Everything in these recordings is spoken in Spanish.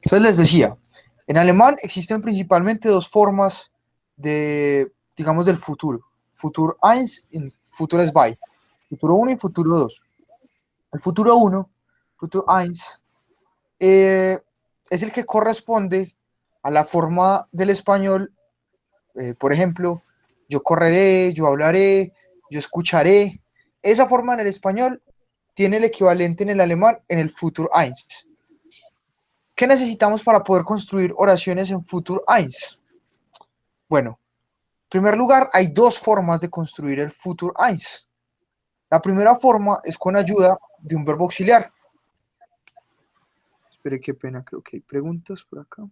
Entonces les decía, en alemán existen principalmente dos formas de, digamos, del futuro. Futuro 1 y Futuro 2. Futuro 1 y Futuro 2. El futuro 1, Futuro 1, es el que corresponde a la forma del español, por ejemplo, yo correré, yo hablaré, yo escucharé. Esa forma en el español tiene el equivalente en el alemán en el Futuro 1. ¿Qué necesitamos para poder construir oraciones en Futur 1? Bueno, en primer lugar, hay dos formas de construir el Futur 1. La primera forma es con ayuda de un verbo auxiliar. Espere, qué pena, creo que hay preguntas por acá.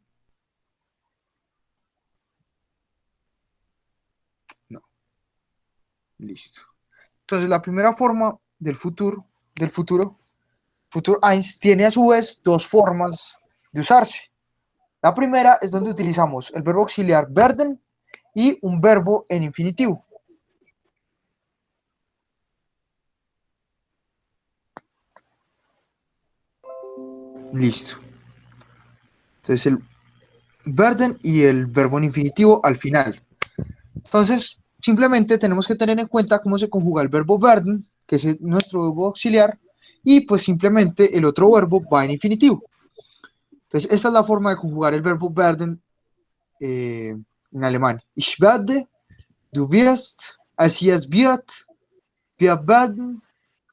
No, listo. Entonces, la primera forma del futuro Futur 1 tiene a su vez dos formas de usarse. La primera es donde utilizamos el verbo auxiliar werden y un verbo en infinitivo. Listo. Entonces el werden y el verbo en infinitivo al final. Entonces, simplemente tenemos que tener en cuenta cómo se conjuga el verbo werden, que es nuestro verbo auxiliar, y pues simplemente el otro verbo va en infinitivo. Entonces, esta es la forma de conjugar el verbo werden en alemán. Ich werde, du wirst, es wird, wir werden,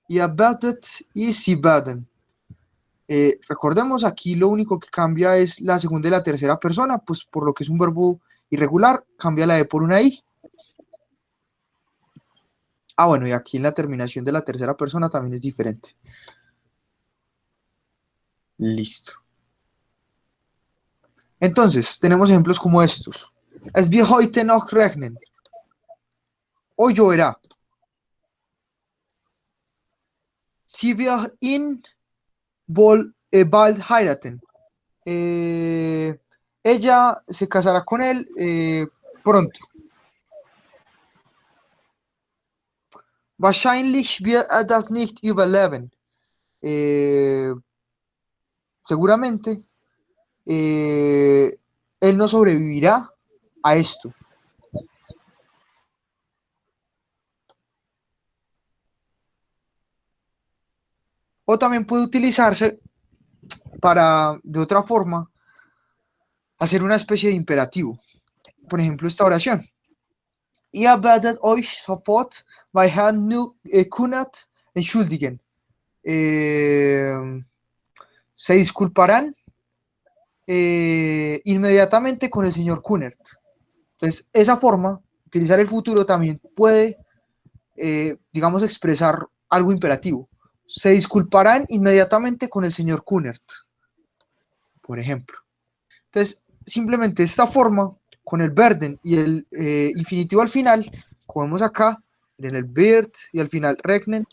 ihr werdet y sie werden. Recordemos, aquí lo único que cambia es la segunda y la tercera persona, pues por lo que es un verbo irregular, cambia la E por una I. Ah, bueno, y aquí en la terminación de la tercera persona también es diferente. Listo. Entonces, tenemos ejemplos como estos. Es wird heute noch regnen. Hoy lloverá. Sie wird ihn bald heiraten. Ella se casará con él pronto. Wahrscheinlich wird er das nicht überleben. Seguramente él no sobrevivirá a esto. O también puede utilizarse para, de otra forma, hacer una especie de imperativo. Por ejemplo, esta oración. Ihr werdet euch sofort bei Herrn Kunert entschuldigen. Se disculparán inmediatamente con el señor Kunert. Entonces, esa forma, utilizar el futuro también puede, digamos, expresar algo imperativo. Se disculparán inmediatamente con el señor Kunert, por ejemplo. Entonces, simplemente esta forma, con el werden y el infinitivo al final, como vemos acá, en el wird y al final regnen,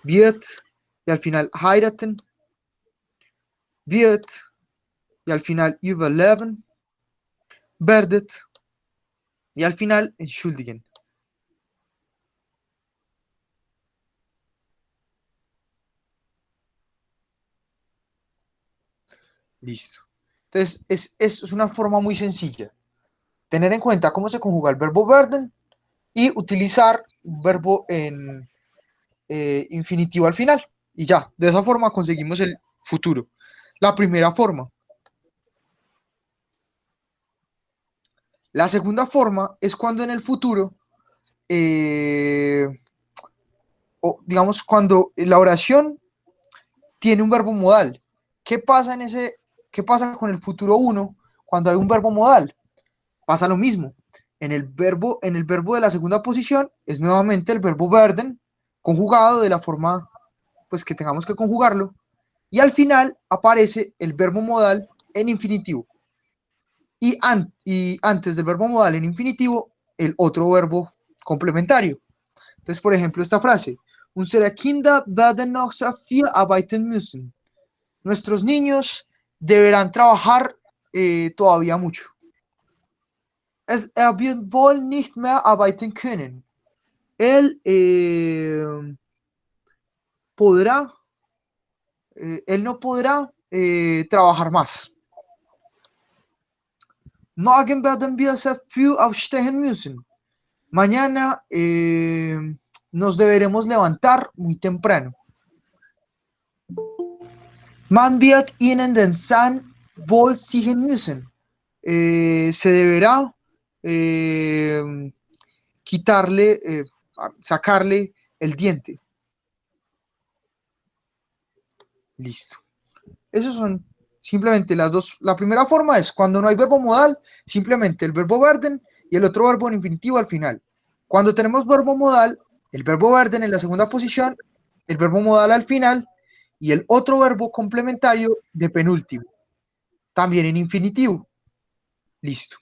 wird y al final heiraten, wird y al final überleben, werdet y al final entschuldigen. Listo. Entonces, es una forma muy sencilla. Tener en cuenta cómo se conjuga el verbo werden y utilizar un verbo en infinitivo al final. Y ya, de esa forma conseguimos el futuro. La primera forma. La segunda forma es cuando en el futuro, o digamos, cuando la oración tiene un verbo modal. ¿Qué pasa qué pasa con el futuro uno cuando hay un verbo modal? Pasa lo mismo. En el verbo de la segunda posición es nuevamente el verbo werden conjugado de la forma pues que tengamos que conjugarlo y al final aparece el verbo modal en infinitivo y antes del verbo modal en infinitivo el otro verbo complementario. Entonces, por ejemplo, esta frase: Unsere Kinder werden noch sehr viel arbeiten müssen. Nuestros niños deberán trabajar todavía mucho. Wird wohl nicht mehr arbeiten können. Él podrá, él no podrá trabajar más. Morgen werden wir sehr früh aufstehen müssen. Mañana nos deberemos levantar muy temprano. Man wird ihnen den Zahn wohl ziehen müssen. Se deberá quitarle, sacarle el diente. Listo. Esos son simplemente las dos. La primera forma es cuando no hay verbo modal, simplemente el verbo werden y el otro verbo en infinitivo al final. Cuando tenemos verbo modal, el verbo werden en la segunda posición, el verbo modal al final y el otro verbo complementario de penúltimo, también en infinitivo. Listo.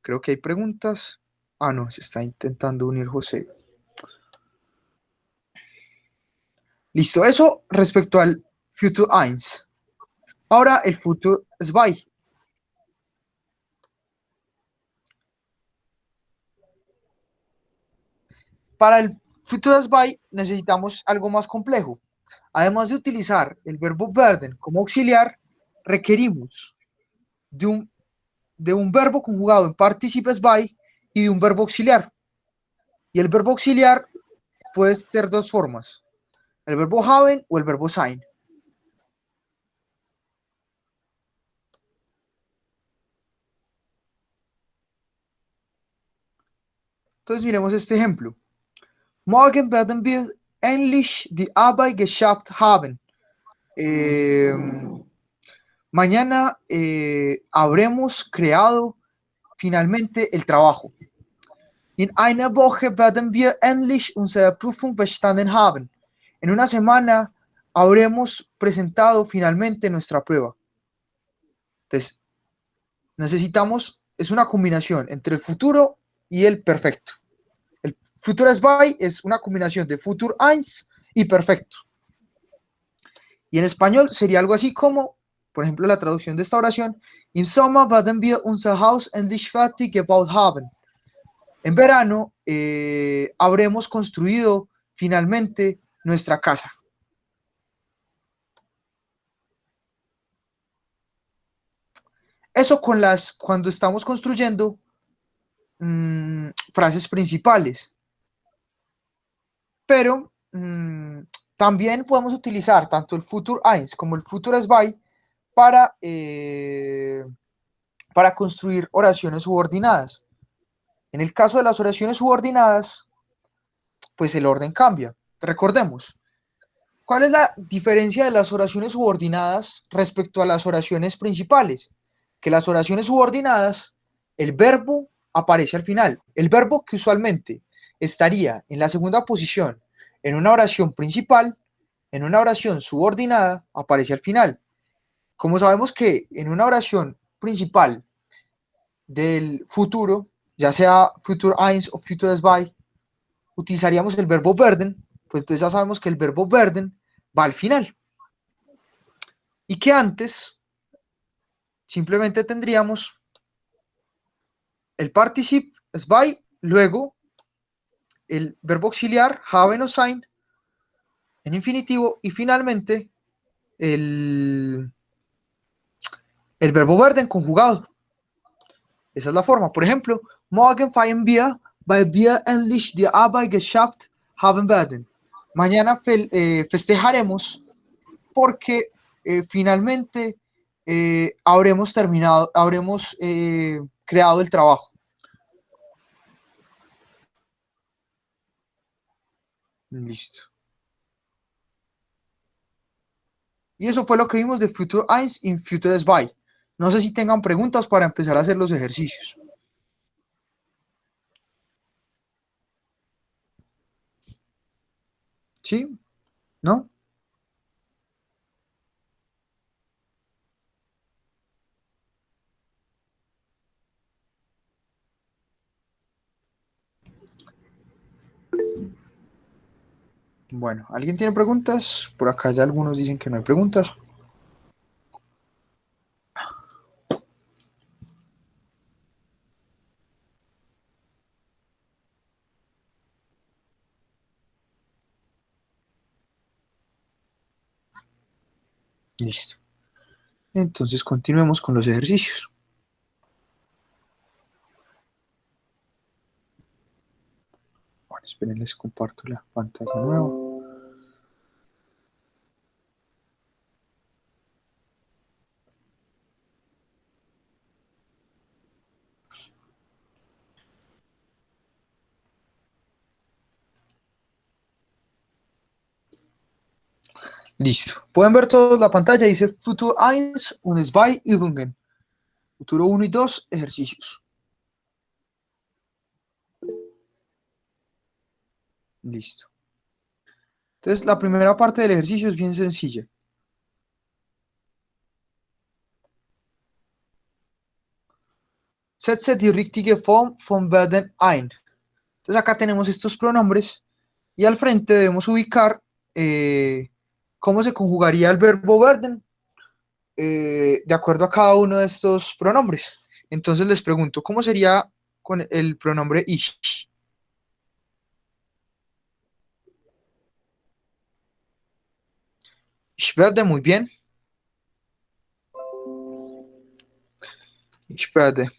Creo que hay preguntas. Ah, no, se está intentando unir José. Listo, eso respecto al Future 1. Ahora el Future 2. Para el Future 2 necesitamos algo más complejo. Además de utilizar el verbo werden como auxiliar, requerimos de un verbo conjugado en participes by y de un verbo auxiliar. Y el verbo auxiliar puede ser dos formas, el verbo haben o el verbo sein. Entonces miremos este ejemplo. Morgen werden wir endlich die Arbeit geschafft haben. Mañana habremos creado finalmente el trabajo. In einer Woche werden wir endlich unsere Prüfung bestanden haben. En una semana habremos presentado finalmente nuestra prueba. Entonces, necesitamos, es una combinación entre el futuro y el perfecto. El Futuras by es una combinación de Futur 1 y perfecto. Y en español sería algo así como, por ejemplo, la traducción de esta oración: Im Sommer werden wir unser Haus endlich fertig gebaut haben. En verano habremos construido finalmente nuestra casa. Eso cuando estamos construyendo frases principales. Pero también podemos utilizar tanto el Futur 1 como el Futur 2 para construir oraciones subordinadas. En el caso de las oraciones subordinadas, pues el orden cambia. Recordemos, ¿cuál es la diferencia de las oraciones subordinadas respecto a las oraciones principales? Que las oraciones subordinadas, el verbo aparece al final. El verbo que usualmente estaría en la segunda posición en una oración principal, en una oración subordinada, aparece al final. Como sabemos que en una oración principal del futuro, ya sea Futur 1 o Futur 2, utilizaríamos el verbo werden, pues entonces ya sabemos que el verbo werden va al final. Y que antes simplemente tendríamos el participe by, luego el verbo auxiliar haben o sein en infinitivo y finalmente el verbo werden conjugado. Esa es la forma. Por ejemplo, morgen feiern wir, weil wir endlich die Arbeit geschafft haben werden. Mañana festejaremos porque finalmente habremos terminado, habremos creado el trabajo. Listo. Y eso fue lo que vimos de Future 1 y Future 2. No sé si tengan preguntas para empezar a hacer los ejercicios. ¿Sí? ¿No? Bueno, ¿alguien tiene preguntas? Por acá ya algunos dicen que no hay preguntas. Listo. Entonces continuemos con los ejercicios. Bueno, esperen, les comparto la pantalla nueva. Listo. Pueden ver todos la pantalla, dice Futuro 1 und 2 Übungen. Futuro 1 y 2, ejercicios. Listo. Entonces, la primera parte del ejercicio es bien sencilla. Setze die richtige Form von werden ein. Entonces, acá tenemos estos pronombres y al frente debemos ubicar cómo se conjugaría el verbo werden de acuerdo a cada uno de estos pronombres. Entonces, les pregunto, ¿cómo sería con el pronombre ich? Ich werde, muy bien. Ich werde.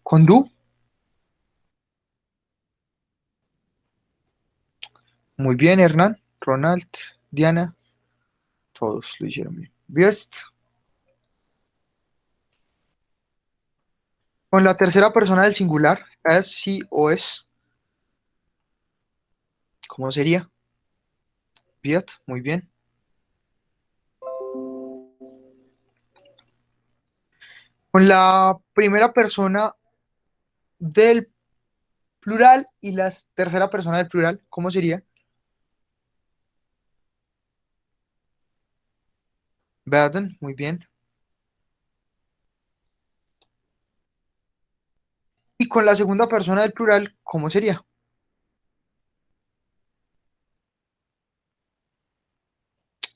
Con du, muy bien, Hernán, Ronald, Diana, todos lo hicieron bien. Wirst. Con la tercera persona del singular, es, sí o es, ¿cómo sería? Wird, muy bien. Con la primera persona del plural y la tercera persona del plural, ¿cómo sería? Werden, muy bien. Y con la segunda persona del plural, ¿cómo sería?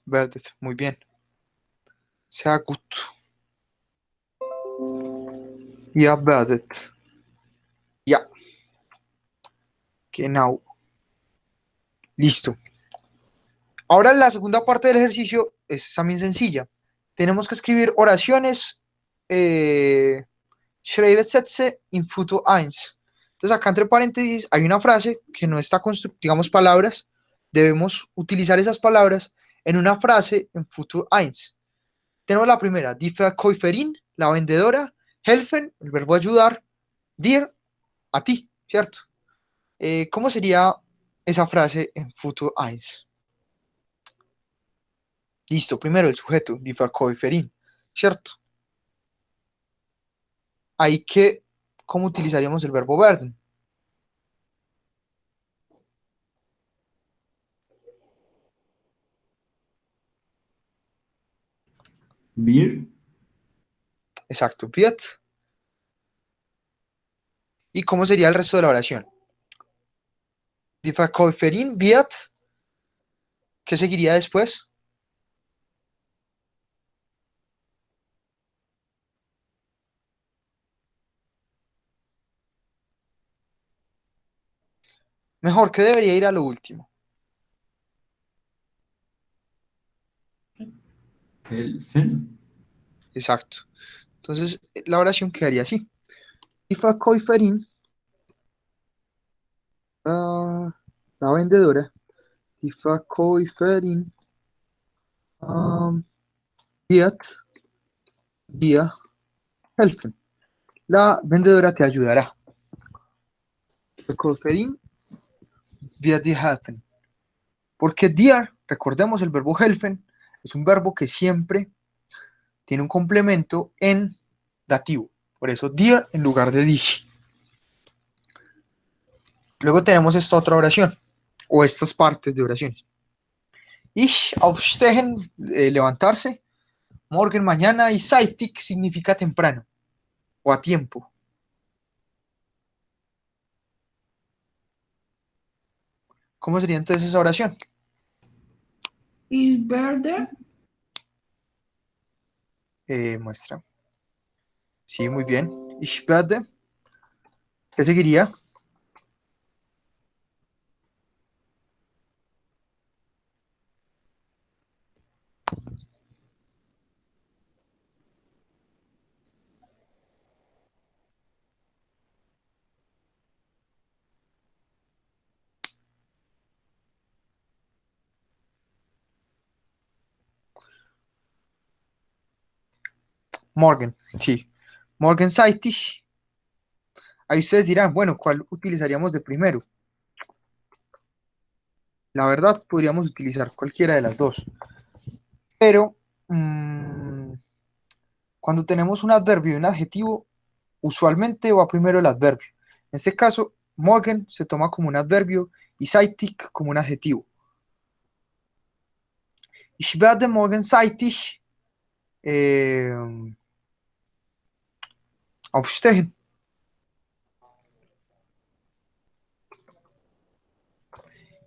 Werdet, muy bien. Sehr gut. Ja, werdet. Ja, genau. Listo. Ahora la segunda parte del ejercicio es también sencilla. Tenemos que escribir oraciones, schreibe Sätze in Futur 1. Entonces acá entre paréntesis hay una frase que no está digamos palabras. Debemos utilizar esas palabras en una frase en Futur 1. Tenemos la primera, die Verkäuferin, la vendedora, helfen, el verbo ayudar, dir, a ti, ¿cierto? ¿Cómo sería esa frase en Futur 1? Listo, primero el sujeto, die Verkäuferin, ¿cierto? Hay que, ¿cómo utilizaríamos el verbo werden? Wir. Exacto, wird. ¿Y cómo sería el resto de la oración? Die Verkäuferin wird, ¿qué seguiría después? Mejor, ¿qué debería ir a lo último? Helfen. Exacto. Entonces, la oración quedaría así. Die Verkäuferin, la vendedora, die Verkäuferin wird dir helfen. La vendedora te ayudará. Verkäuferin wird dir helfen. Porque dir, recordemos el verbo helfen, es un verbo que siempre tiene un complemento en dativo. Por eso dir en lugar de dich. Luego tenemos esta otra oración, o estas partes de oraciones. Ich aufstehen, levantarse. Morgen, mañana. Y zeitig significa temprano o a tiempo. ¿Cómo sería entonces esa oración? Ich werde, Muestra. Sí, muy bien. Ich werde. ¿Qué seguiría? Morgen, sí. Morgenseitig. Ahí ustedes dirán, bueno, ¿cuál utilizaríamos de primero? La verdad, podríamos utilizar cualquiera de las dos. Pero cuando tenemos un adverbio y un adjetivo, usualmente va primero el adverbio. En este caso, morgen se toma como un adverbio y zeitig como un adjetivo. Ich werde morgen zeitig aufstehen.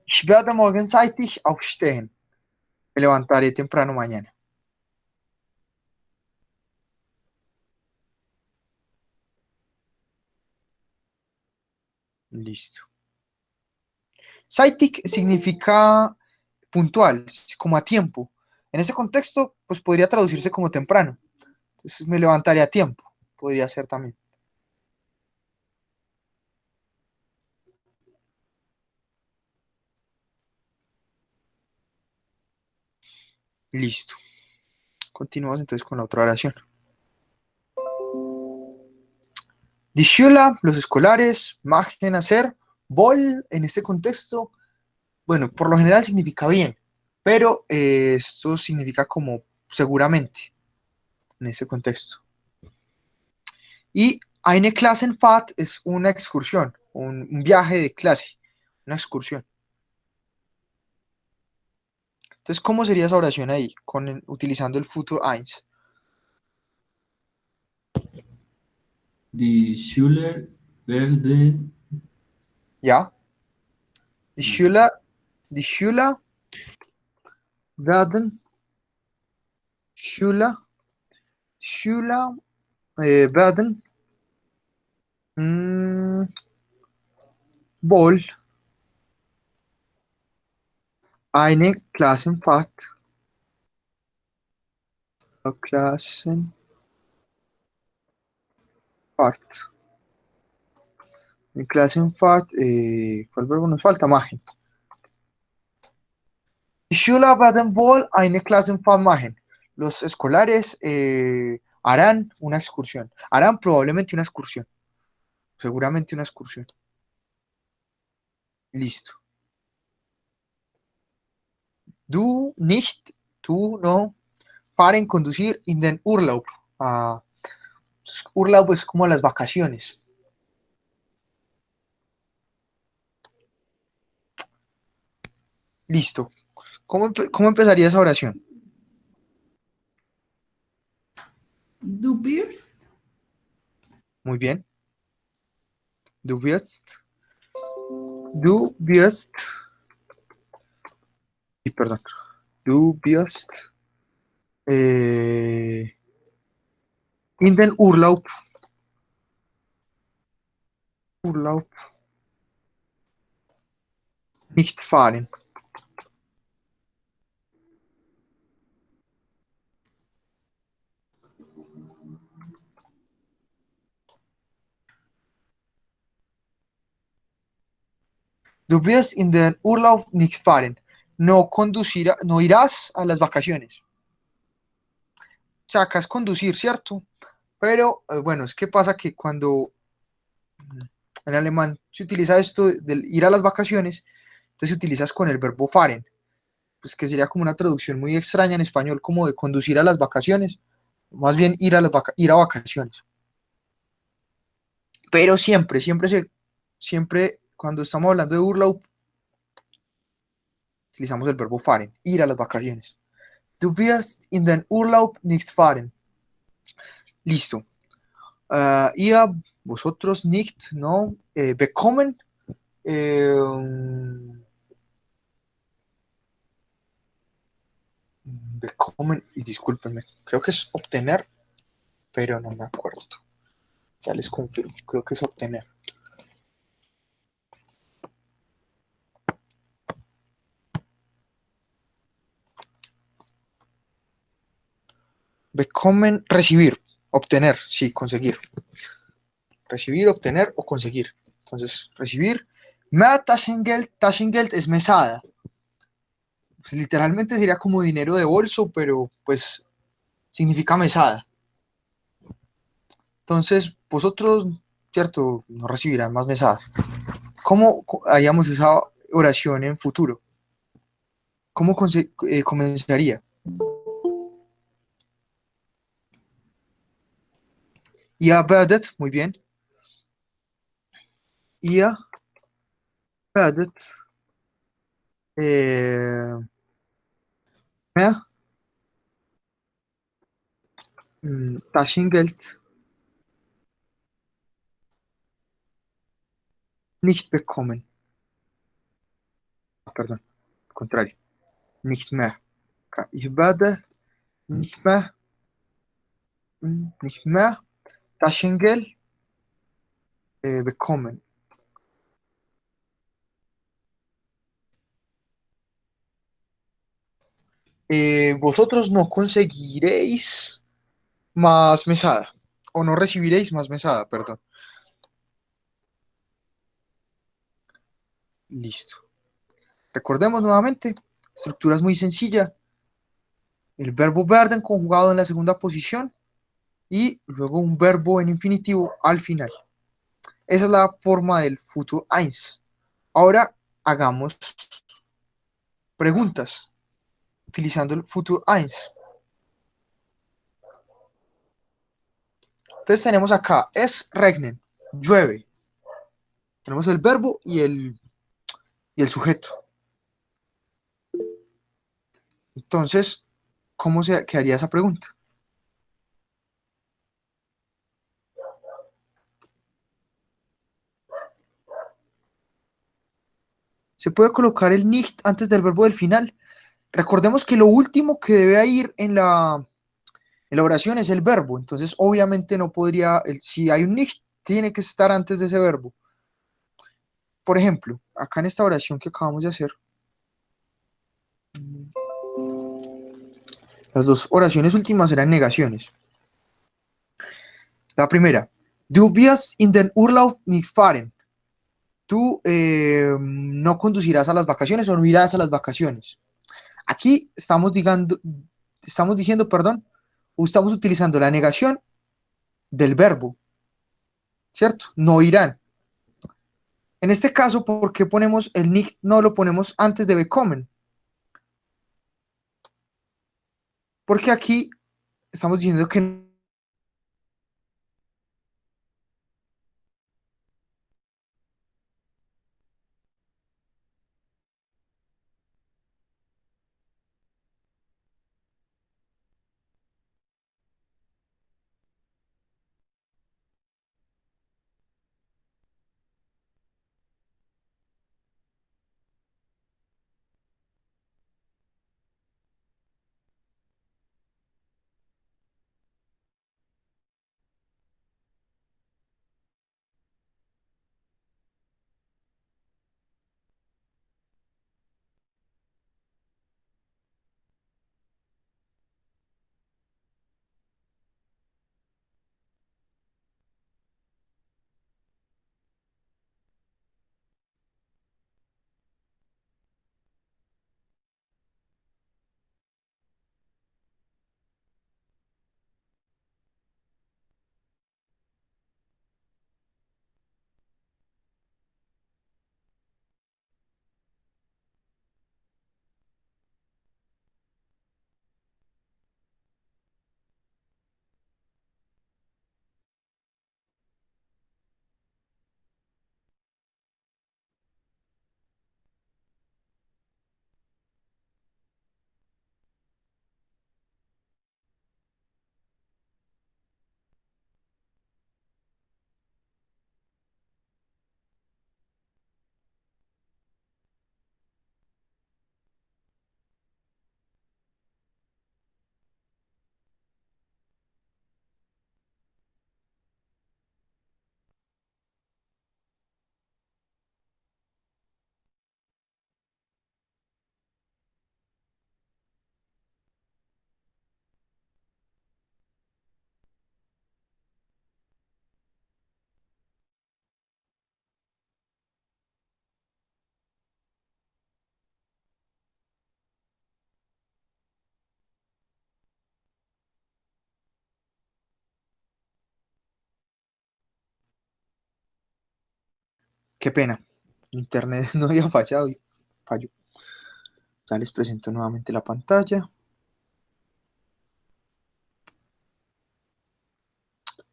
Ich werde morgen zeitig aufstehen. Me levantaré temprano mañana. Listo. Zeitig significa puntual, como a tiempo. En ese contexto, pues podría traducirse como temprano. Entonces me levantaré a tiempo. Podría ser también. Listo. Continuamos entonces con la otra oración. Die Schüler, los escolares, machen hacer, wohl, en este contexto, bueno, por lo general significa bien, pero esto significa como seguramente, en este contexto. Y eine Klassenfahrt es una excursión, un viaje de clase, una excursión. Entonces, ¿cómo sería esa oración ahí, utilizando el futuro eins? Die Schüler werden ¿Ya? Die Schüler werden, Schüler werden wohl eine Klassenfahrt, Klassenfahrt, en Klassenfahrt, ¿cuál verbo nos falta? Machen. Die Schüler werden wohl eine Klassenfahrt machen. Los escolares harán una excursión. Harán probablemente una excursión. Seguramente una excursión. Listo. Du nicht, tú no. Fahren, conducir, in den Urlaub. Urlaub es como las vacaciones. Listo. ¿Cómo empezaría esa oración? Du wirst. Muy bien. Du wirst. Du wirst. Y perdón. Du wirst. In den Urlaub. Urlaub. Nicht fahren. Du wirst in den Urlaub nicht fahren. No conducirás, no irás a las vacaciones. O sea, acá es conducir, ¿cierto? Pero bueno, es que pasa que cuando en alemán se utiliza esto del ir a las vacaciones, entonces utilizas con el verbo fahren, pues que sería como una traducción muy extraña en español, como de conducir a las vacaciones, más bien ir a vacaciones. Pero siempre cuando estamos hablando de Urlaub, utilizamos el verbo fahren, ir a las vacaciones. Du wirst in den Urlaub nicht fahren. Listo. Ihr, vosotros nicht, no. Bekommen. Bekommen, y discúlpenme, creo que es obtener, pero no me acuerdo. Ya les confirmo, creo que es obtener. Bekommen, recibir, obtener, sí, conseguir. Recibir, obtener o conseguir. Entonces, recibir. Mehr Taschengeld, Taschengeld es mesada. Pues, literalmente sería como dinero de bolso, pero pues significa mesada. Entonces, vosotros, ¿cierto? No recibirán más mesada. ¿Cómo haríamos esa oración en futuro? ¿Cómo comenzaría? Ihr werdet, muy bien. Ihr werdet eh, mehr Taschengeld nicht bekommen. Perdón, al contrario. Nicht mehr. Ich werde nicht mehr Taschengeld bekommen. Vosotros no conseguiréis más mesada, o no recibiréis más mesada, perdón. Listo. Recordemos nuevamente, estructura es muy sencilla. El verbo werden conjugado en la segunda posición y luego un verbo en infinitivo al final. Esa es la forma del futuro eins. Ahora hagamos preguntas utilizando el futuro eins. Entonces tenemos acá, es regnen, llueve. Tenemos el verbo y el sujeto. Entonces, ¿cómo se quedaría esa pregunta? Se puede colocar el nicht antes del verbo del final. Recordemos que lo último que debe ir en la oración es el verbo. Entonces, obviamente no podría, si hay un nicht, tiene que estar antes de ese verbo. Por ejemplo, acá en esta oración que acabamos de hacer, las dos oraciones últimas eran negaciones. La primera, du wirst in den Urlaub nicht fahren. Tú no conducirás a las vacaciones o no irás a las vacaciones. Aquí estamos diciendo, perdón, o estamos utilizando la negación del verbo, ¿cierto? No irán. En este caso, ¿por qué ponemos el nicht? No lo ponemos antes de bekommen. Porque aquí estamos diciendo que Qué pena. Internet no había fallado y falló. Ya les presento nuevamente la pantalla.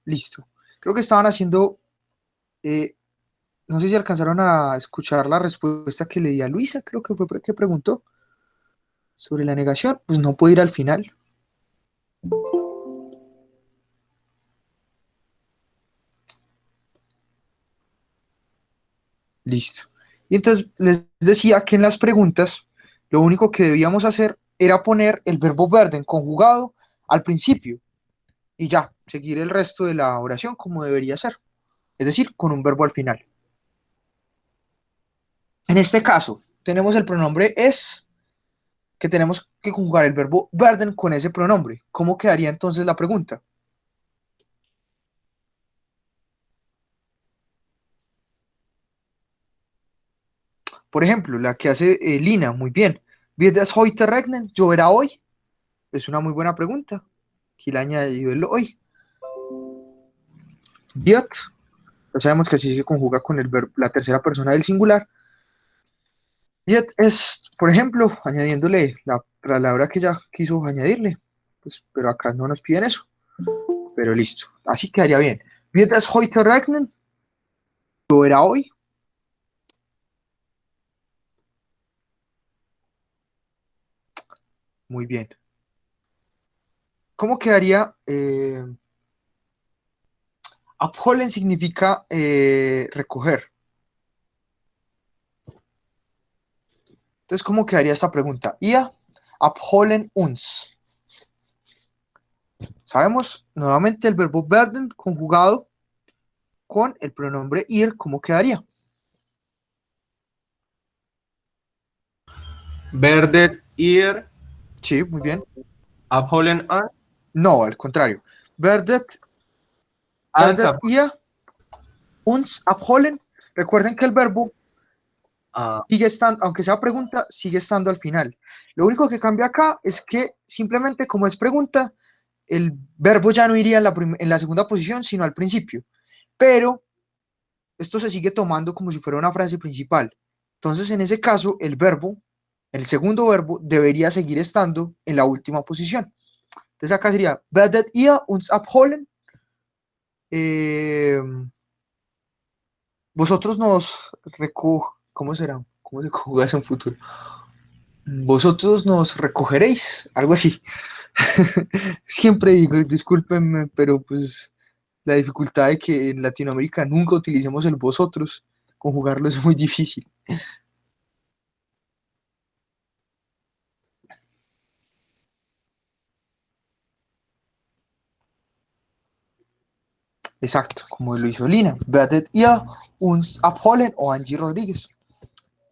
Listo. Creo que estaban haciendo, no sé si alcanzaron a escuchar la respuesta que le di a Luisa, creo que fue que preguntó sobre la negación. Pues no puede ir al final. Listo. Y entonces les decía que en las preguntas lo único que debíamos hacer era poner el verbo werden conjugado al principio y ya, seguir el resto de la oración como debería ser, es decir, con un verbo al final. En este caso, tenemos el pronombre es, que tenemos que conjugar el verbo werden con ese pronombre. ¿Cómo quedaría entonces la pregunta? Por ejemplo, la que hace Lina, muy bien. ¿Wird es heute regnen? ¿Lloverá hoy? Es una muy buena pregunta. Aquí le he añadido el hoy. Wird, ya sabemos que así se conjuga con el verbo, la tercera persona del singular. Wird es, por ejemplo, añadiéndole la palabra que ya quiso añadirle. Pues, pero acá no nos piden eso. Pero listo. Así quedaría bien. Wird es heute regnen? ¿Lloverá hoy? Muy bien. ¿Cómo quedaría? Abholen significa recoger. Entonces, ¿cómo quedaría esta pregunta? Ia abholen uns. Sabemos nuevamente el verbo werden conjugado con el pronombre ir, ¿cómo quedaría? Werdet ihr Sí, muy bien. abholen No, al contrario. Werdet, uns werdet ihr uns abholen. Recuerden que el verbo sigue estando, aunque sea pregunta, sigue estando al final. Lo único que cambia acá es que simplemente como es pregunta, el verbo ya no iría en la segunda posición, sino al principio. Pero esto se sigue tomando como si fuera una frase principal. Entonces, en ese caso, el segundo verbo, debería seguir estando en la última posición. Entonces, acá sería, werdet ihr uns abholen? Eh, vosotros nos ¿cómo será? ¿Cómo se conjuga eso en futuro? Vosotros nos recogeréis, algo así. Siempre digo, discúlpenme, pero pues la dificultad de que en Latinoamérica nunca utilicemos el vosotros, conjugarlo es muy difícil. Exacto, como lo hizo Lina. Werdet ihr uns abholen o Angie Rodríguez.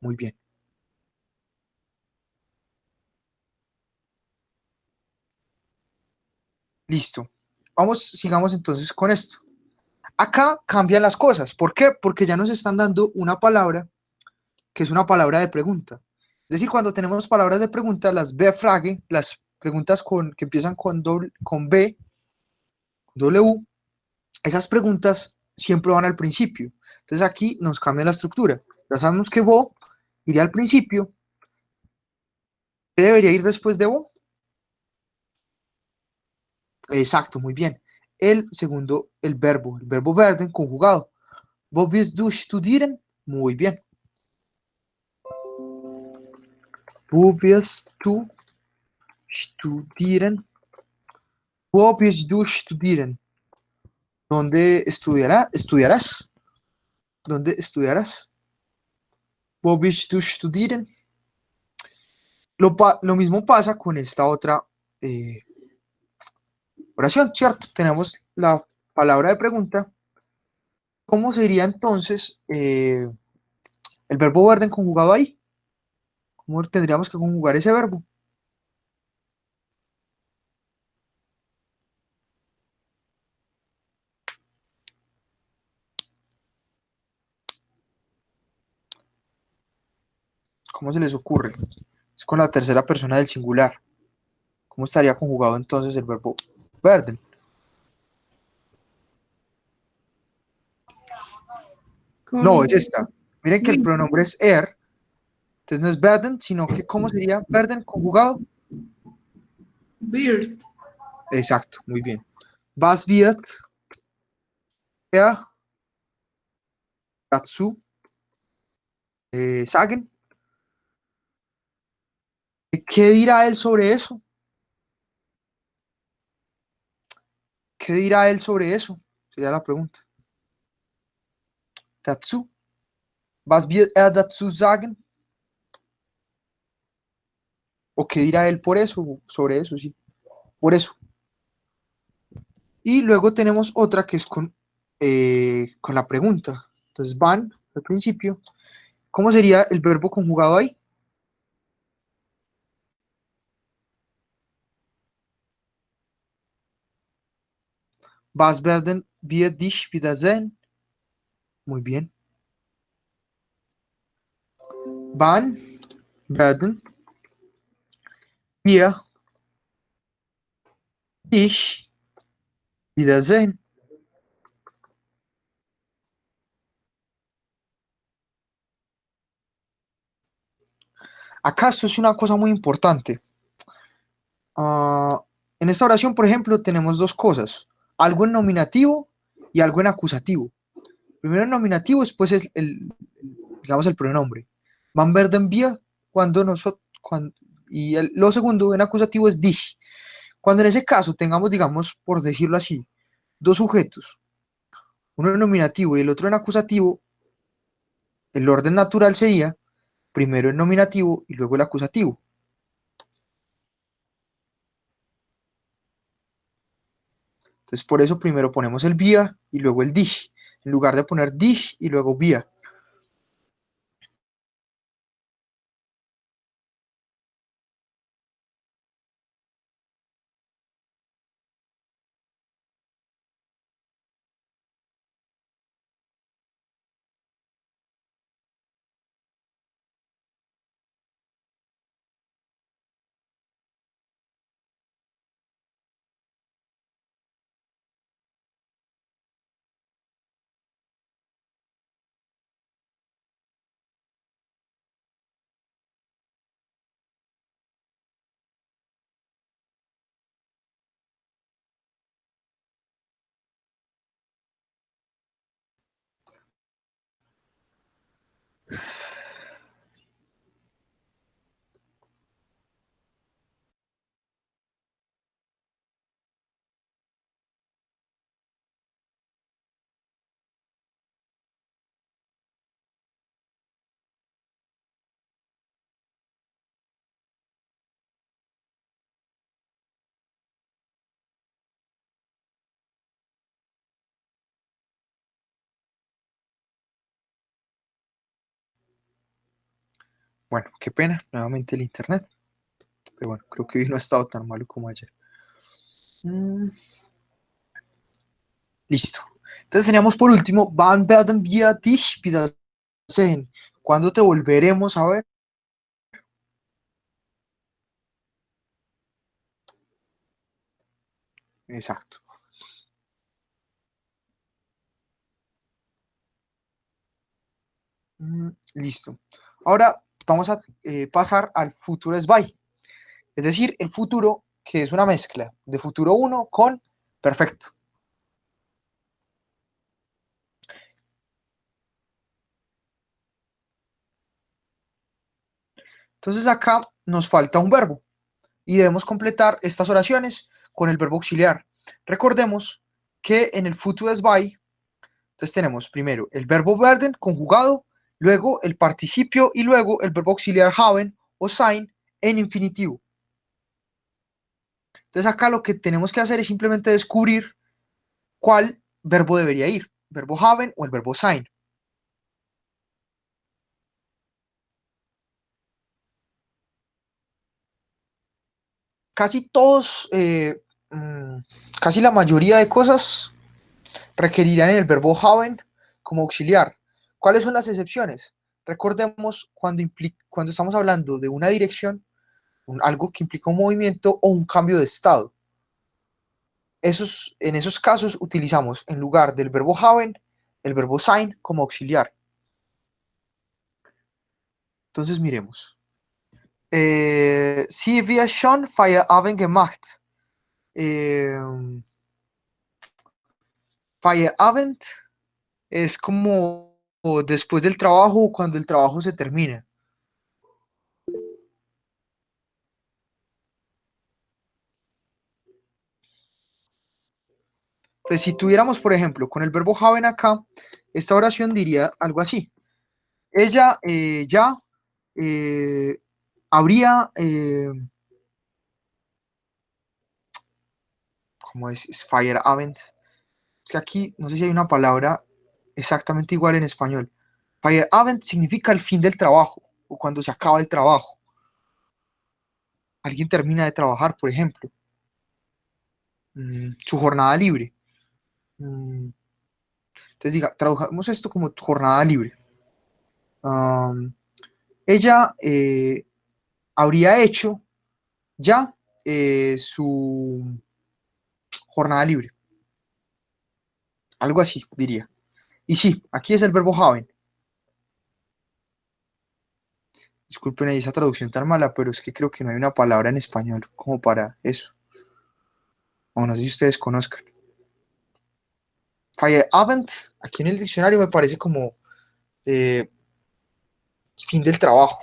Muy bien. Listo. Vamos, sigamos entonces con esto. Acá cambian las cosas. ¿Por qué? Porque ya nos están dando una palabra que es una palabra de pregunta. Es decir, cuando tenemos palabras de pregunta, las B-Frage, las preguntas que empiezan con B, W, esas preguntas siempre van al principio. Entonces aquí nos cambia la estructura. Ya sabemos que Bo iría al principio. ¿Qué debería ir después de Bo? Exacto, muy bien. El segundo, el verbo werden conjugado. Wo willst du studieren? Muy bien. Wo willst du studieren? Wo willst du studieren? ¿Dónde estudiarás? ¿Dónde estudiarás? Wo willst du studieren? Lo mismo pasa con esta otra oración, ¿cierto? Tenemos la palabra de pregunta. ¿Cómo sería entonces el verbo werden conjugado ahí? ¿Cómo tendríamos que conjugar ese verbo? ¿Cómo se les ocurre? Es con la tercera persona del singular. ¿Cómo estaría conjugado entonces el verbo werden? No, es esta. Miren que el pronombre es er, entonces no es werden, sino que ¿cómo sería werden conjugado? Wirst. Exacto, muy bien. Was wird er dazu sagen? ¿Qué dirá él sobre eso? ¿Qué dirá él sobre eso? Sería la pregunta. Dazu. Was wird er dazu sagen? ¿O qué dirá él por eso? Sobre eso, sí. Por eso. Y luego tenemos otra que es con la pregunta. Entonces, van, al principio. ¿Cómo sería el verbo conjugado ahí? Was werden wir dich wiedersehen? Muy bien. Wann werden wir dich wiedersehen? Acá esto es una cosa muy importante. En esta oración, por ejemplo, tenemos dos cosas. Algo en nominativo y algo en acusativo. Primero en nominativo, después es digamos, el pronombre. Van werden wir cuando nosotros... y lo segundo en acusativo es dich. Cuando en ese caso tengamos, digamos, por decirlo así, dos sujetos, uno en nominativo y el otro en acusativo, el orden natural sería primero el nominativo y luego el acusativo. Entonces, por eso primero ponemos el vía y luego el dich, en lugar de poner dich y luego vía. Bueno, qué pena, nuevamente el internet. Pero bueno, creo que hoy no ha estado tan malo como ayer. Listo. Entonces teníamos por último, wann werden wir dich wiedersehen? ¿Cuándo te volveremos a ver? Exacto. Listo. Ahora vamos a pasar al futuro SBY. Es decir, el futuro que es una mezcla de futuro 1 con perfecto. Entonces acá nos falta un verbo y debemos completar estas oraciones con el verbo auxiliar. Recordemos que en el futuro SBY, entonces tenemos primero el verbo werden conjugado, luego el participio y luego el verbo auxiliar haben o sein en infinitivo. Entonces acá lo que tenemos que hacer es simplemente descubrir cuál verbo debería ir, verbo haben o el verbo sein. Casi todos, casi la mayoría de cosas requerirán el verbo haben como auxiliar. ¿Cuáles son las excepciones? Recordemos cuando estamos hablando de una dirección, algo que implica un movimiento o un cambio de estado. En esos casos utilizamos en lugar del verbo haben el verbo sein como auxiliar. Entonces miremos. Sie wir schon Feierabend gemacht. Feierabend es como después del trabajo o cuando el trabajo se termina. Entonces, si tuviéramos, por ejemplo, con el verbo haben acá, esta oración diría algo así. Ella ya habría, ¿cómo es Feierabend? Es que aquí no sé si hay una palabra exactamente igual en español. Feierabend significa el fin del trabajo o cuando se acaba el trabajo. Alguien termina de trabajar, por ejemplo, su jornada libre. Mm, Entonces diga, tradujamos esto como jornada libre. Um, Ella habría hecho ya su jornada libre. Algo así, diría. Y sí, aquí es el verbo haben. Disculpen ahí esa traducción tan mala, pero es que creo que no hay una palabra en español como para eso. O no sé si ustedes conozcan. Feierabend, aquí en el diccionario me parece como eh, fin del trabajo.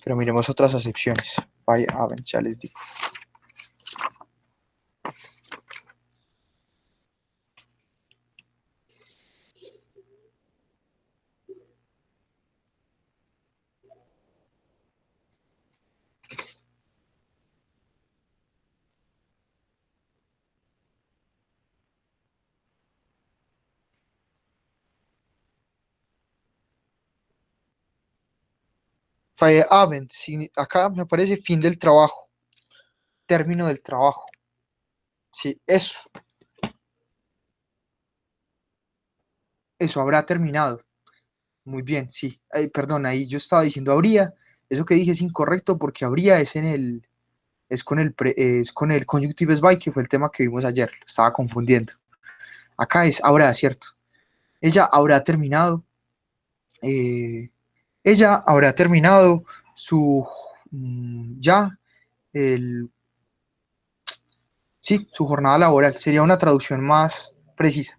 Pero miremos otras acepciones. Feierabend, ya les digo. Feierabend, acá me parece fin del trabajo, término del trabajo. Sí, eso habrá terminado. Muy bien, sí. Ay, perdón, ahí yo estaba diciendo habría. Eso que dije es incorrecto porque habría es con el conjunctives by, que fue el tema que vimos ayer. Lo estaba confundiendo. Acá es habrá, ¿cierto? Ella habrá terminado. eh, Ella habrá terminado su ya el sí, su jornada laboral. Sería una traducción más precisa.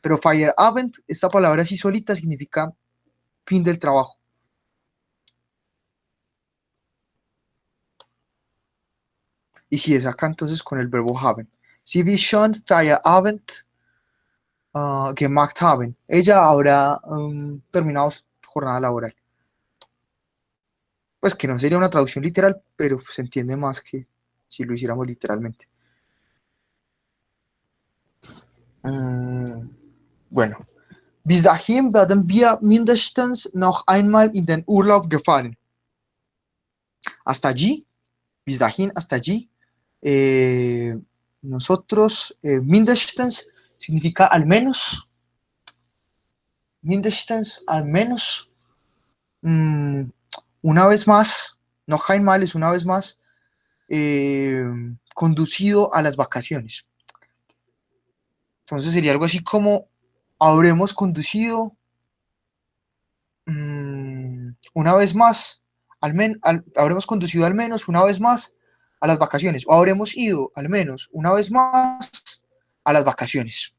Pero Feierabend, esta palabra así solita significa fin del trabajo. Y si es acá entonces con el verbo haben. Sie wir schon Feierabend gemacht haben. Ella habrá terminado su jornada laboral. Pues que no sería una traducción literal, pero se entiende más que si lo hiciéramos literalmente. Mm, bueno. Bis dahin werden wir mindestens noch einmal in den Urlaub gefahren. Hasta allí, bis dahin, hasta allí, nosotros, mindestens significa al menos, mm, una vez más, noch einmal es una vez más, eh, conducido a las vacaciones. Entonces sería algo así como habremos conducido una vez más, habremos conducido al menos una vez más a las vacaciones, o habremos ido al menos una vez más a las vacaciones.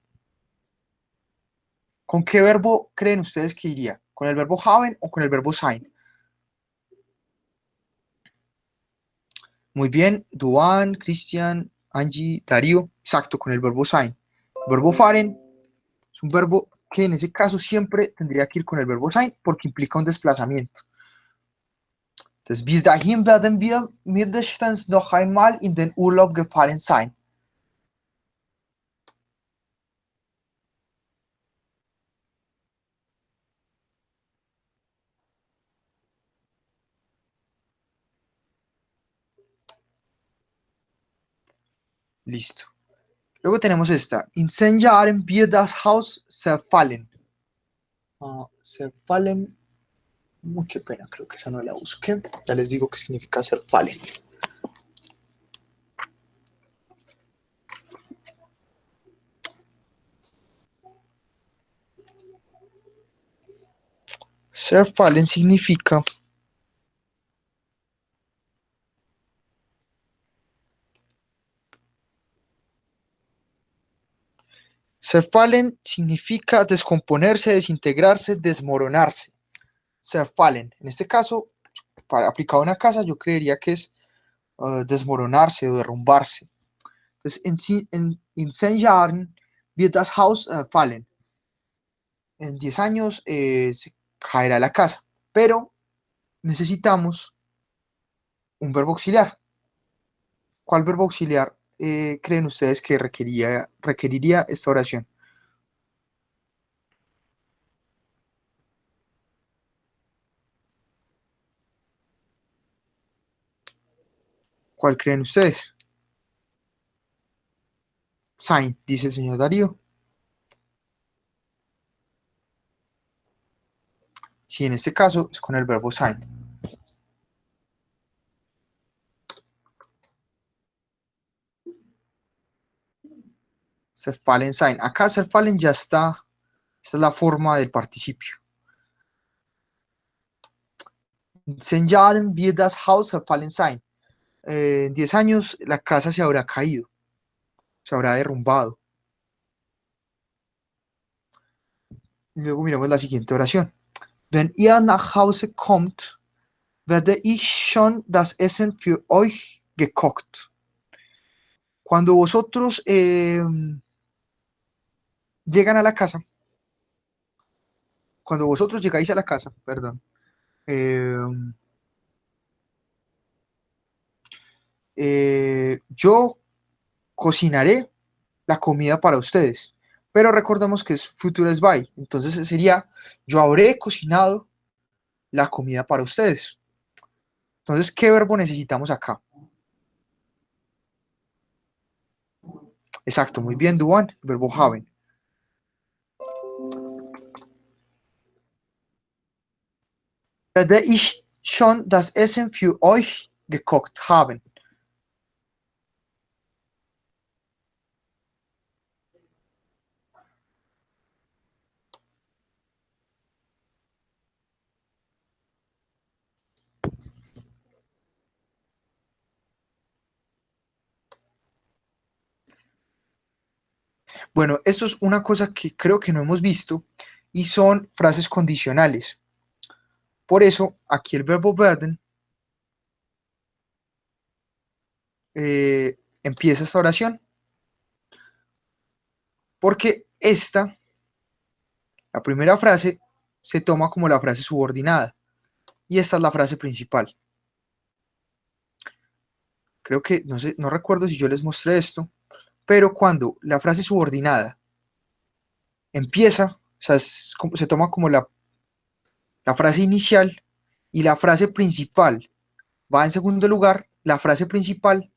¿Con qué verbo creen ustedes que iría? ¿Con el verbo haben o con el verbo sein? Muy bien, Duan, Cristian, Angie, Darío, exacto, con el verbo sein. El verbo fahren es un verbo que en ese caso siempre tendría que ir con el verbo sein porque implica un desplazamiento. Entonces, bis dahin werden wir mindestens noch einmal in den Urlaub gefahren sein. Listo. Luego tenemos esta. In 10 Jahren wird das Haus zerfallen. Zerfallen. Uy, qué pena, creo que esa no la busqué. Ya les digo qué significa zerfallen. Zerfallen significa Zerfallen significa descomponerse, desintegrarse, desmoronarse. Zerfallen. En este caso, para aplicar a una casa, yo creería que es desmoronarse o derrumbarse. Entonces, in 10 Jahren wird das Haus fallen. En 10 años se caerá la casa, pero necesitamos un verbo auxiliar. ¿Cuál verbo auxiliar creen ustedes que requeriría esta oración? ¿Cuál creen ustedes? Sein, dice el señor Darío. Sí, en este caso es con el verbo sein. Zerfallen sein. Acá zerfallen ya está. Esta es la forma del participio. In 10 Jahren wird das Haus zerfallen sein. En 10 años la casa se habrá caído, se habrá derrumbado. Y luego miramos la siguiente oración. Wenn ihr nach Hause kommt, werde ich schon das Essen für euch gekocht. Cuando vosotros llegan a la casa, cuando vosotros llegáis a la casa, perdón, yo cocinaré la comida para ustedes. Pero recordemos que es Future by, entonces sería yo habré cocinado la comida para ustedes. Entonces, ¿qué verbo necesitamos acá? Exacto, muy bien, Duan, el verbo haben. Werde ich schon das Essen für euch gekocht haben. Bueno, esto es una cosa que creo que no hemos visto y son frases condicionales. Por eso, aquí el verbo werden empieza esta oración. Porque esta, la primera frase, se toma como la frase subordinada. Y esta es la frase principal. Creo que, no sé, no recuerdo si yo les mostré esto, pero cuando la frase subordinada empieza, o sea, se toma como la frase inicial y la frase principal va en segundo lugar, la frase principal,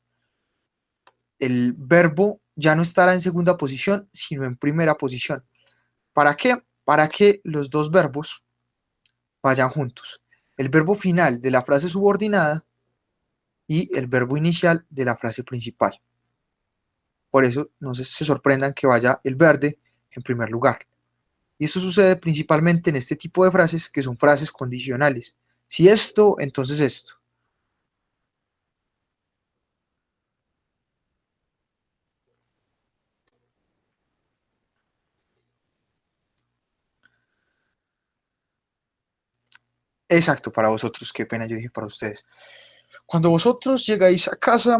el verbo ya no estará en segunda posición, sino en primera posición. ¿Para qué? Para que los dos verbos vayan juntos. El verbo final de la frase subordinada y el verbo inicial de la frase principal. Por eso no se sorprendan que vaya el verde en primer lugar. Y esto sucede principalmente en este tipo de frases que son frases condicionales. Si esto, entonces esto. Exacto, para vosotros, qué pena, yo dije para ustedes. Cuando vosotros llegáis a casa,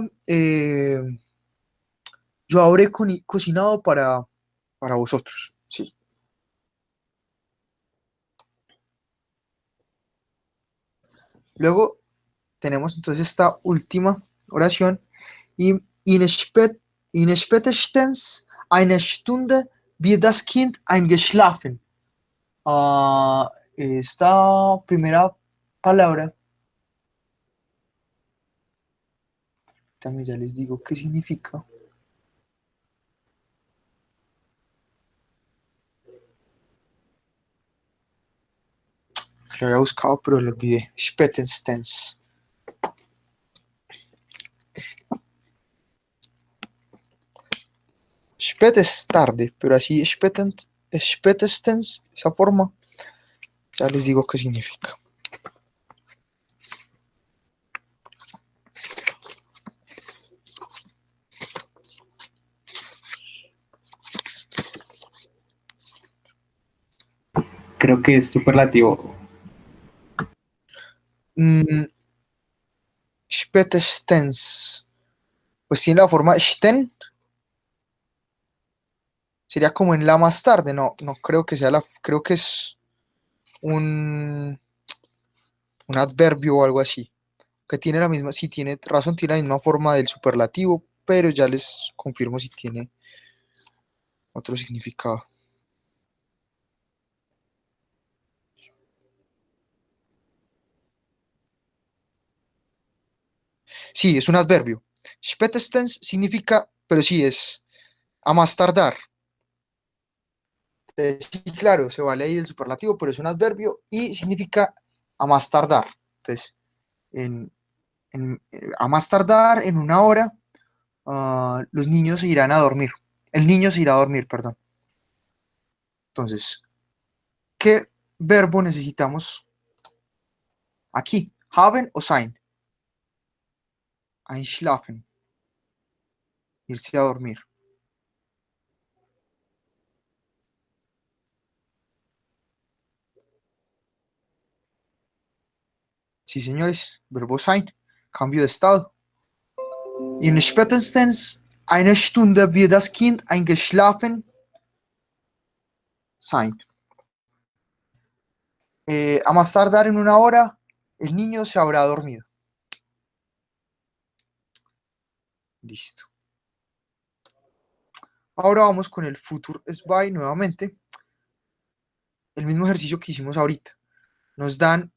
yo habré cocinado para vosotros, sí. Luego tenemos entonces esta última oración. In spätestens einer Stunde wird das Kind eingeschlafen. Esta primera palabra, también ya les digo qué significa. Lo había buscado, pero lo olvidé. Spätestens. Spät es tarde, pero así spätestens, esa forma, Ya les digo qué significa. Creo que es superlativo. Spätestens. Pues tiene la forma sten. Sería como en la más tarde. No, no creo que sea la. Creo que es un adverbio o algo así. Que tiene la misma. Si tiene razón, tiene la misma forma del superlativo. Pero ya les confirmo si tiene otro significado. Sí, es un adverbio. Spätestens significa, pero sí es a más tardar. Sí, claro, se vale ahí el superlativo, pero es un adverbio y significa a más tardar. Entonces, a más tardar, en una hora, los niños se irán a dormir. El niño se irá a dormir, perdón. Entonces, ¿qué verbo necesitamos aquí? Haben o sein. Einschlafen. Irse a dormir. Sí, señores. Verbo sein. Cambio de estado. In spätestens einer Stunde wird das Kind eingeschlafen sein. A más tardar en una hora, el niño se habrá dormido. Listo. Ahora vamos con el Future SBY nuevamente. El mismo ejercicio que hicimos ahorita. Nos dan,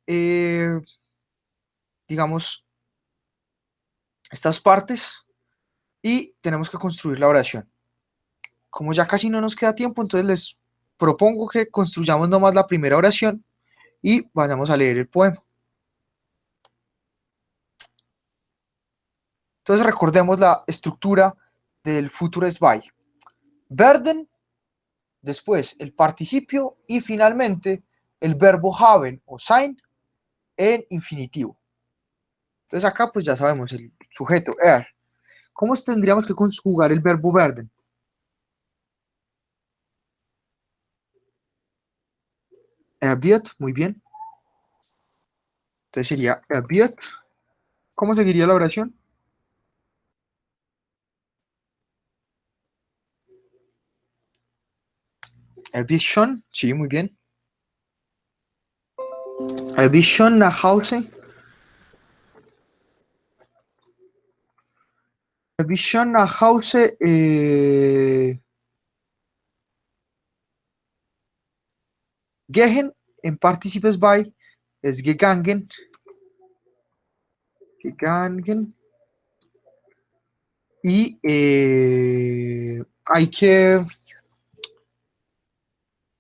digamos, estas partes y tenemos que construir la oración. Como ya casi no nos queda tiempo, entonces les propongo que construyamos nomás la primera oración y vayamos a leer el poema. Entonces recordemos la estructura del Future SBY. Werden, después el participio y finalmente el verbo haben o sein en infinitivo. Entonces acá pues ya sabemos el sujeto, ¿Cómo tendríamos que conjugar el verbo werden? Wird, muy bien. Entonces sería wird. ¿Cómo seguiría la oración? Wird schon, sí, muy bien. Wird schon nach Hause. Wird schon nach Hause. Gehen en Participes by es gegangen. Gegangen. Y hay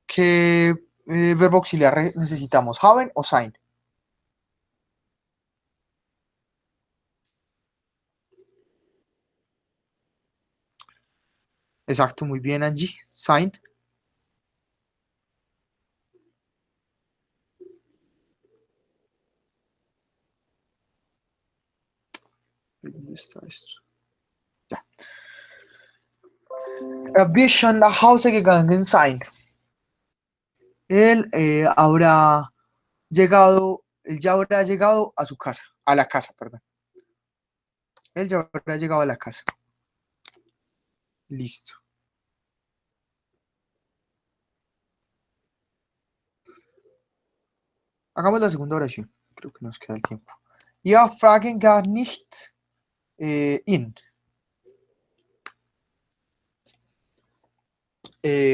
¿qué verbo auxiliar necesitamos? ¿Haben o sein? Exacto, muy bien, Angie. Sein. ¿Dónde está esto? Ya. Wir schon nach Hause gegangen sein. Él él ya habrá llegado a su casa, a la casa, perdón. Él ya habrá llegado a la casa. Listo. Hagamos la segunda oración. Creo que nos queda el tiempo. Ja, fragen gar nicht ihn.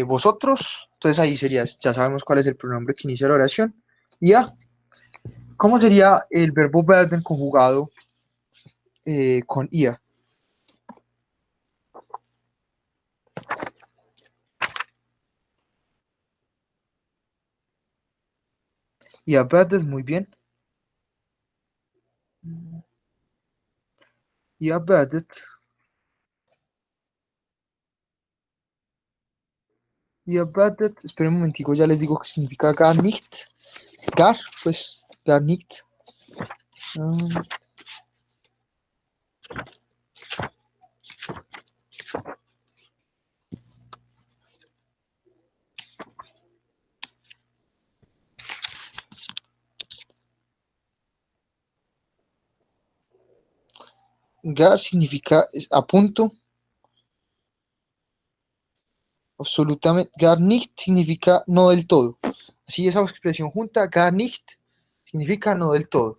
Vosotros, entonces ahí sería, ya sabemos cuál es el pronombre que inicia la oración. Ja, ¿cómo sería el verbo werden conjugado con ia? Ia werdet, muy bien. Ia werdet. Ia werdet. Esperen un momentico, ya les digo qué significa gar nicht. Gar, pues, gar nicht. Ah, gar significa a punto. Absolutamente. Gar nicht significa no del todo. Así esa expresión junta, gar nicht, significa no del todo.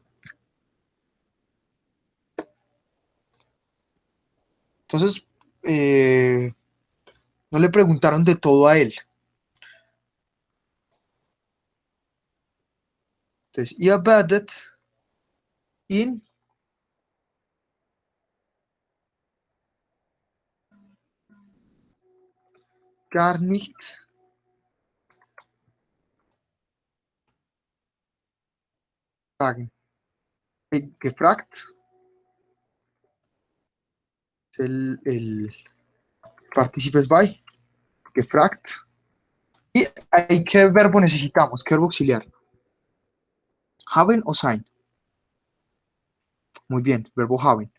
Entonces, no le preguntaron de todo a él. Entonces, ihr werdet ihn gar nicht fragen. Gefragt es el participes by, gefragt. ¿Y ahí qué verbo necesitamos? ¿Qué verbo auxiliar? ¿Haben o sein? Muy bien, verbo haben.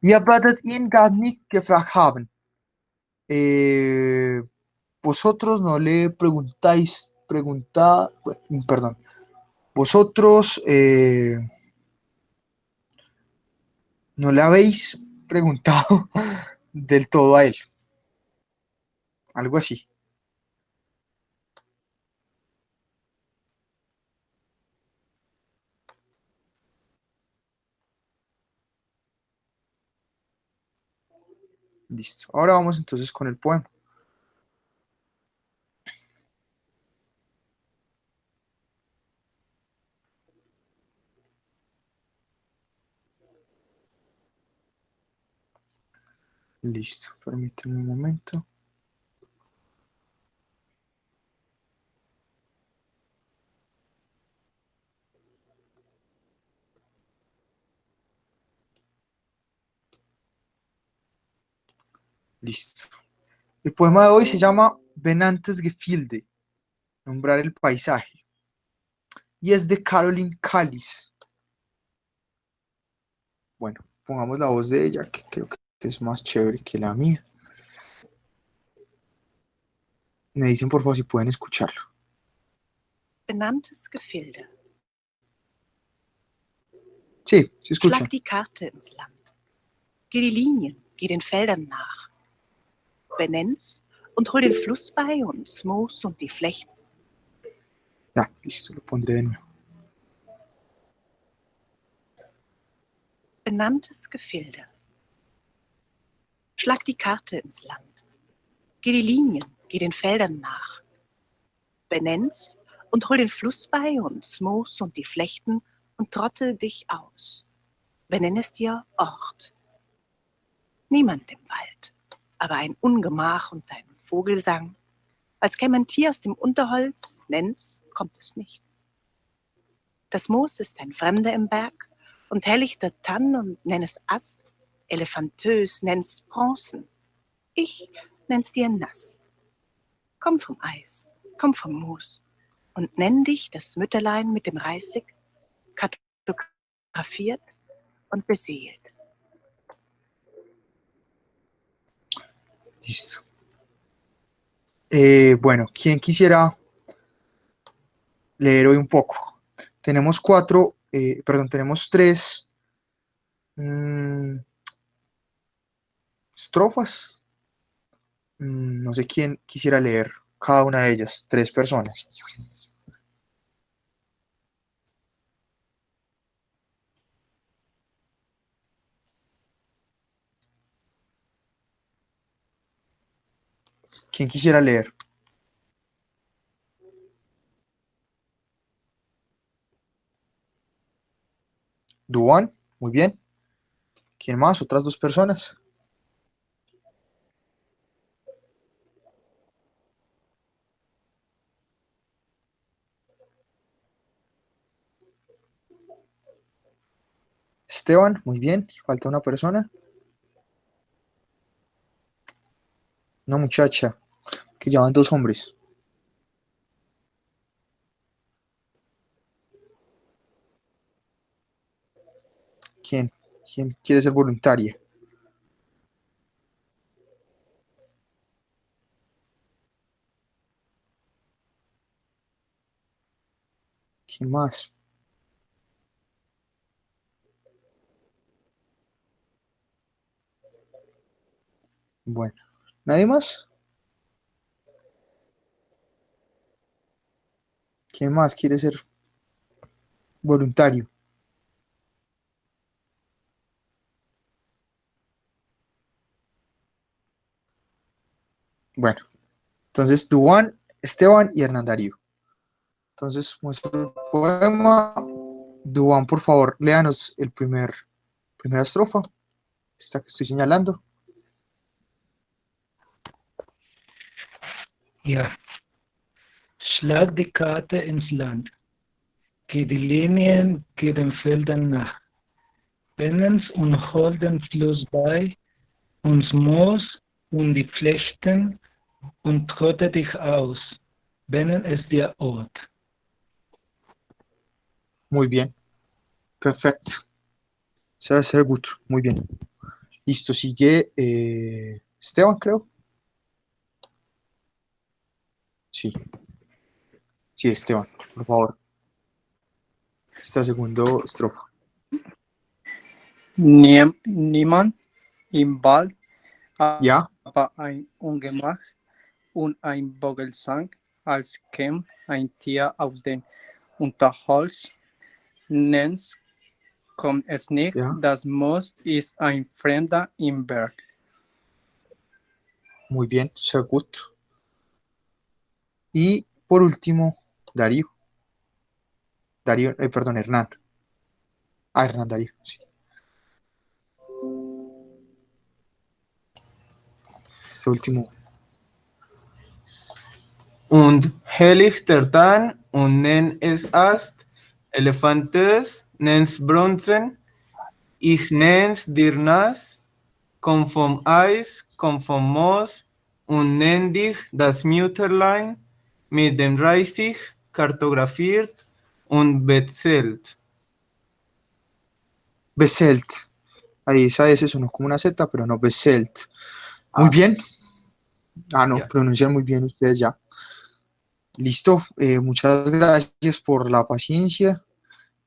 Wir werdet ihn gar nicht gefragt haben. Vosotros no le preguntáis, perdón, vosotros no le habéis preguntado del todo a él. Algo así. Listo. Ahora vamos entonces con el poema. Listo. Permíteme un momento. Listo. El poema de hoy se llama Benanntes Gefilde, nombrar el paisaje. Y es de Caroline Callis. Bueno, pongamos la voz de ella, que creo que es más chévere que la mía. Me dicen por favor si pueden escucharlo. Benanntes Gefilde. Sí, se escucha. Schlag die Karte ins Land. Geh die Linien, geh den Feldern nach. Benenn's und hol den Fluss bei und Moos und die Flechten. Ya, listo, lo pondré de nuevo. Benanntes Gefilde. Schlag die Karte ins Land. Geh die Linien, geh den Feldern nach. Benenn's und hol den Fluss bei und Moos und die Flechten und trotte dich aus. Benenn es dir Ort. Niemand im Wald, aber ein Ungemach und ein Vogelsang. Als käme ein Tier aus dem Unterholz, nenn's, kommt es nicht. Das Moos ist ein Fremder im Berg und hellichter Tann und nenn es Ast, elefantös, nenn's Bronzen. Ich nenn's dir nass. Komm vom Eis, komm vom Moos und nenn dich das Mütterlein mit dem Reisig, kartografiert und beseelt. Listo. Bueno, ¿quién quisiera leer hoy un poco? Tenemos tenemos tres estrofas. No sé quién quisiera leer cada una de ellas, tres personas. ¿Quién quisiera leer? Duan, muy bien. ¿Quién más? Otras dos personas. Esteban, muy bien. Falta una persona. una muchacha que llaman dos hombres. ¿Quién? ¿Quién quiere ser voluntaria? ¿Quién más? Bueno, ¿nadie más? ¿Quién más quiere ser voluntario? Bueno, entonces Duván, Esteban y Hernán Darío. Entonces, muestro el poema. Duván, por favor, léanos primera estrofa, esta que estoy señalando. Ja. Schlag die Karte ins Land. Geh die Linien, geh den Feldern nach. Bennens und hol den Fluss bei, uns Moos und die Flechten und trotte dich aus. Bennen ist der Ort. Muy bien, perfecto. Se debe ser good, muy bien. Listo, sigue Esteban, creo. Sí, sí, Esteban, por favor. Esta segunda estrofa. Niemand im Wald, ¿Ya? aber ein Ungemach und ein Vogelsang, als käme ein Tier aus dem Unterholz. Nens kommt es nicht, Ja. das Moos ist ein Fremder im Berg. Muy bien, sehr gut. Y por último, Darío. Darío, perdón, Hernán. Ah, Hernán Darío, sí. Este último. Und Helichtertan und nen es ast, Elefantes nens Bronzen, ich nens dir nas, komm vom Eis, komm vom Moos, und nenn dich das Mütterlein, mit dem Reisig kartografiert und bezählt. Beselt. Ahí esa S sonó como una Z, pero no, Beselt. Muy bien. Ah, no, Ya. pronuncian muy bien ustedes ya. Listo. Muchas gracias por la paciencia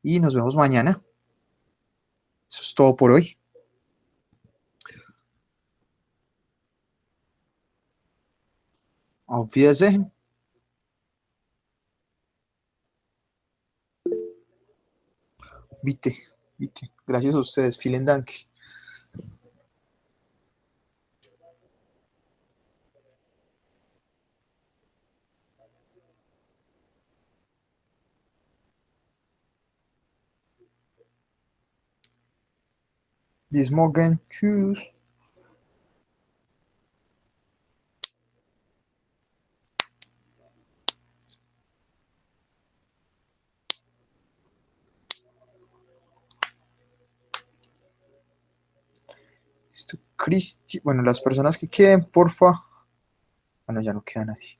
y nos vemos mañana. Eso es todo por hoy. Auf Wiedersehen. Bitte, bitte. Gracias a ustedes. Vielen Dank. Bis morgen. Tschüss. Listo. Cristi, bueno, las personas que queden, porfa. Bueno, ya no queda nadie.